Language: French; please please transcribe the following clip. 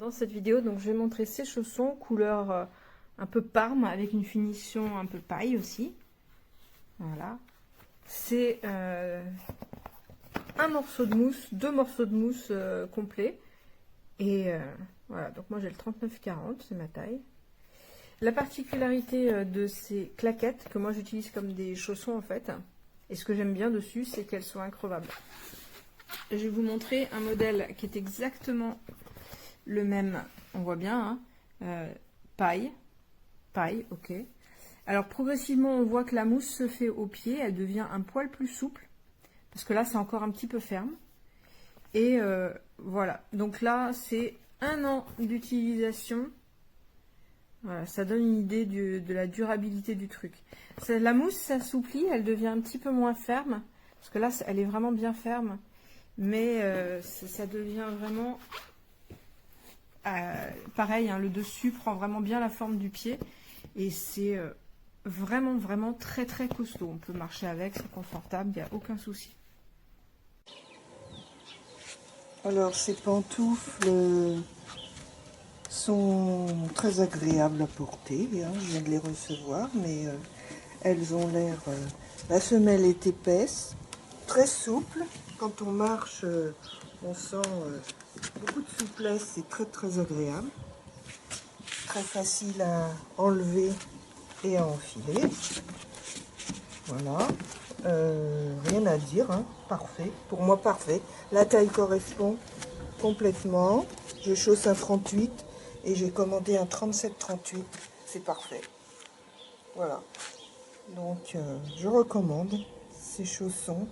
Dans cette vidéo, donc, je vais montrer ces chaussons couleur un peu parme avec une finition un peu paille aussi. Voilà. C'est un morceau de mousse, deux morceaux de mousse complets. Et voilà, donc moi j'ai le 39-40, c'est ma taille. La particularité de ces claquettes, que moi j'utilise comme des chaussons en fait, et ce que j'aime bien dessus, c'est qu'elles soient increvables. Je vais vous montrer un modèle qui est exactement le même, on voit bien, hein, paille, ok. Alors progressivement, on voit que la mousse se fait au pied, elle devient un poil plus souple, parce que là c'est encore un petit peu ferme. Et voilà, donc là c'est 1 an d'utilisation. Voilà, ça donne une idée de la durabilité du truc. La mousse s'assouplit, elle devient un petit peu moins ferme, parce que là elle est vraiment bien ferme, mais ça devient vraiment pareil, hein, le dessus prend vraiment bien la forme du pied, et c'est vraiment très costaud. On peut marcher avec, c'est confortable, il n'y a aucun souci. Alors ces pantoufles sont très agréables à porter, hein. Je viens de les recevoir, mais elles ont l'air... la semelle est épaisse, très souple. Quand on marche, on sent beaucoup de souplesse, c'est très agréable. Très facile à enlever et à enfiler. Voilà. Rien à dire, hein. Parfait. Pour moi, parfait. La taille correspond complètement. Je chausse un 38 et j'ai commandé un 37-38. C'est parfait. Voilà. Donc, je recommande ces chaussons.